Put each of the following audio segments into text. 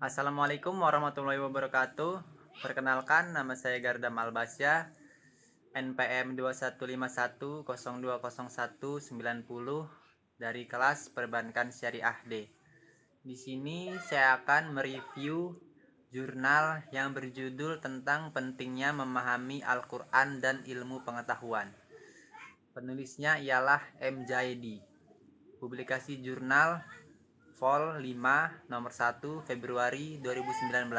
Assalamualaikum warahmatullahi wabarakatuh. Perkenalkan, nama saya Gardam Albasyah, NPM 2151020190 dari kelas Perbankan Syariah D. Di sini saya akan mereview jurnal yang berjudul tentang pentingnya memahami Al-Quran dan ilmu pengetahuan. Penulisnya ialah M. Jaidi. Publikasi jurnal Vol 5 nomor 1 Februari 2019.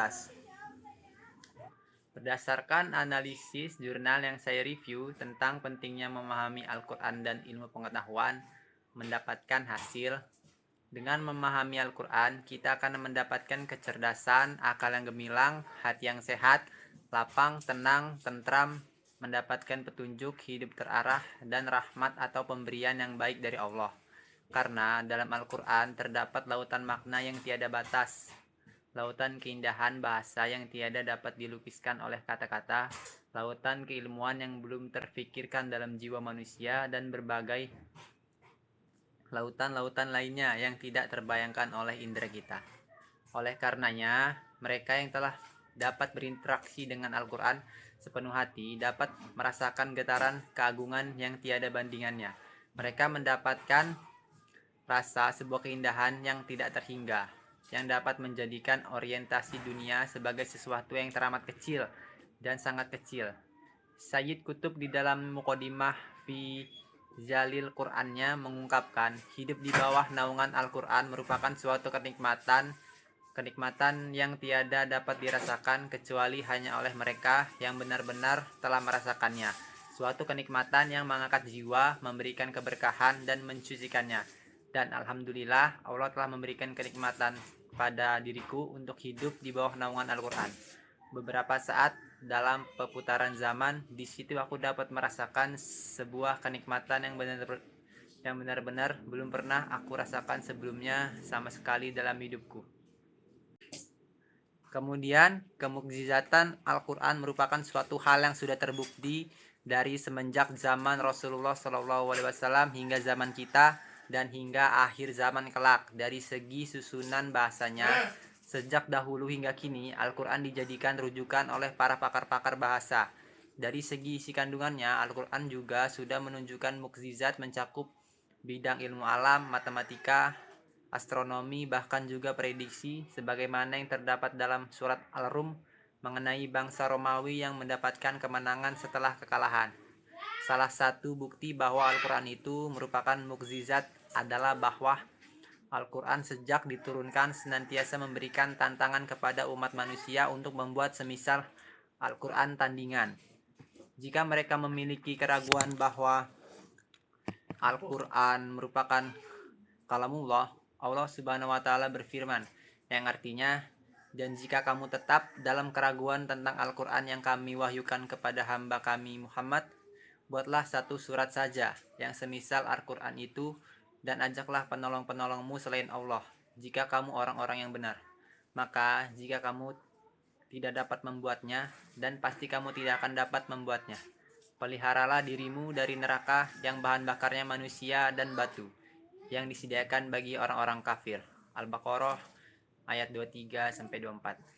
Berdasarkan analisis jurnal yang saya review tentang pentingnya memahami Al-Quran dan ilmu pengetahuan, mendapatkan hasil. Dengan memahami Al-Quran, kita akan mendapatkan kecerdasan, akal yang gemilang, hati yang sehat, lapang, tenang, tentram, mendapatkan petunjuk, hidup terarah, dan rahmat atau pemberian yang baik dari Allah. Karena dalam Al-Quran terdapat lautan makna yang tiada batas, lautan keindahan bahasa yang tiada dapat dilukiskan oleh kata-kata, lautan keilmuan yang belum terfikirkan dalam jiwa manusia, dan berbagai lautan-lautan lainnya yang tidak terbayangkan oleh indera kita. Oleh karenanya, mereka yang telah dapat berinteraksi dengan Al-Quran sepenuh hati dapat merasakan getaran keagungan yang tiada bandingannya. Mereka mendapatkan rasa sebuah keindahan yang tidak terhingga, yang dapat menjadikan orientasi dunia sebagai sesuatu yang teramat kecil dan sangat kecil. Sayyid Kutub di dalam Muqaddimah fi Jalil Qur'annya mengungkapkan, hidup di bawah naungan Al-Quran merupakan suatu kenikmatan yang tiada dapat dirasakan kecuali hanya oleh mereka yang benar-benar telah merasakannya. Suatu kenikmatan yang mengangkat jiwa, memberikan keberkahan dan mensucikannya. Dan alhamdulillah, Allah telah memberikan kenikmatan pada diriku untuk hidup di bawah naungan Al-Quran. Beberapa saat dalam perputaran zaman, di situ aku dapat merasakan sebuah kenikmatan yang benar-benar belum pernah aku rasakan sebelumnya sama sekali dalam hidupku. Kemudian, kemukjizatan Al-Quran merupakan suatu hal yang sudah terbukti dari semenjak zaman Rasulullah SAW hingga zaman kita dan hingga akhir zaman kelak. Dari segi susunan bahasanya, sejak dahulu hingga kini, Al-Quran dijadikan rujukan oleh para pakar-pakar bahasa. Dari segi isi kandungannya, Al-Quran juga sudah menunjukkan mukjizat mencakup bidang ilmu alam, matematika, astronomi, bahkan juga prediksi sebagaimana yang terdapat dalam surat Al-Rum mengenai bangsa Romawi yang mendapatkan kemenangan setelah kekalahan. Salah satu bukti bahwa Al-Quran itu merupakan mukjizat adalah bahwa Al-Quran sejak diturunkan senantiasa memberikan tantangan kepada umat manusia untuk membuat semisal Al-Quran tandingan. Jika mereka memiliki keraguan bahwa Al-Quran merupakan kalamullah, Allah Subhanahu wa taala berfirman, yang artinya, dan jika kamu tetap dalam keraguan tentang Al-Quran yang kami wahyukan kepada hamba kami Muhammad, buatlah satu surat saja yang semisal Al-Quran itu dan ajaklah penolong-penolongmu selain Allah, jika kamu orang-orang yang benar. Maka jika kamu tidak dapat membuatnya, dan pasti kamu tidak akan dapat membuatnya, peliharalah dirimu dari neraka yang bahan bakarnya manusia dan batu, yang disediakan bagi orang-orang kafir. Al-Baqarah ayat 23 sampai 24.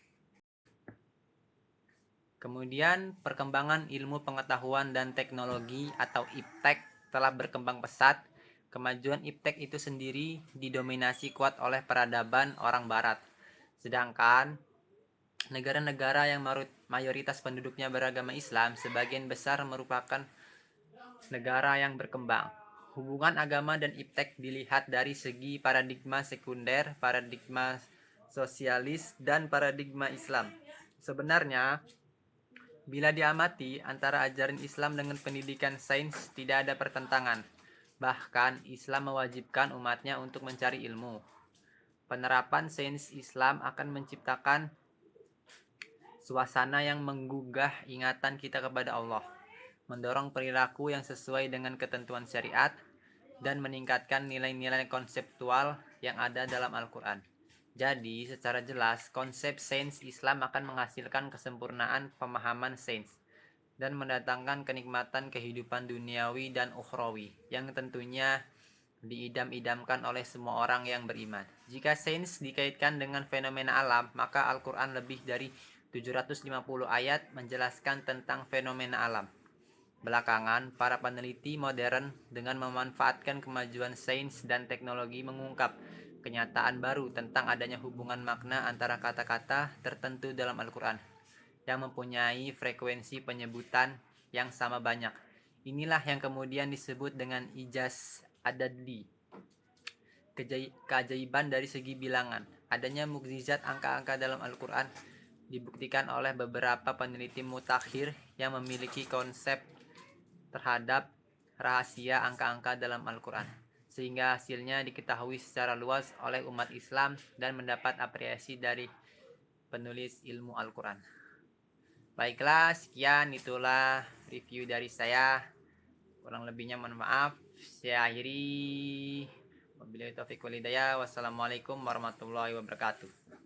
Kemudian perkembangan ilmu pengetahuan dan teknologi atau IPTEK telah berkembang pesat. Kemajuan IPTEK itu sendiri didominasi kuat oleh peradaban orang barat. Sedangkan negara-negara yang mayoritas penduduknya beragama Islam sebagian besar merupakan negara yang berkembang. Hubungan agama dan iptek dilihat dari segi paradigma sekunder, paradigma sosialis, dan paradigma Islam. Sebenarnya, bila diamati antara ajaran Islam dengan pendidikan sains tidak ada pertentangan. Bahkan Islam mewajibkan umatnya untuk mencari ilmu. Penerapan sains Islam akan menciptakan suasana yang menggugah ingatan kita kepada Allah, mendorong perilaku yang sesuai dengan ketentuan syariat, dan meningkatkan nilai-nilai konseptual yang ada dalam Al-Quran. Jadi, secara jelas, konsep sains Islam akan menghasilkan kesempurnaan pemahaman sains dan mendatangkan kenikmatan kehidupan duniawi dan ukhrawi yang tentunya diidam-idamkan oleh semua orang yang beriman. Jika sains dikaitkan dengan fenomena alam, maka Al-Quran lebih dari 750 ayat menjelaskan tentang fenomena alam. Belakangan, para peneliti modern dengan memanfaatkan kemajuan sains dan teknologi mengungkap kenyataan baru tentang adanya hubungan makna antara kata-kata tertentu dalam Al-Quran yang mempunyai frekuensi penyebutan yang sama banyak. Inilah yang kemudian disebut dengan ijaz adadi, keajaiban dari segi bilangan. Adanya mukjizat angka-angka dalam Al-Quran dibuktikan oleh beberapa peneliti mutakhir yang memiliki konsep terhadap rahasia angka-angka dalam Al-Quran, sehingga hasilnya diketahui secara luas oleh umat Islam dan mendapat apresiasi dari penulis ilmu Al-Quran. Baiklah, sekian itulah review dari saya. Kurang lebihnya mohon maaf. Saya akhiri. Wabillahi taufiq wal hidayah. Wassalamualaikum warahmatullahi wabarakatuh.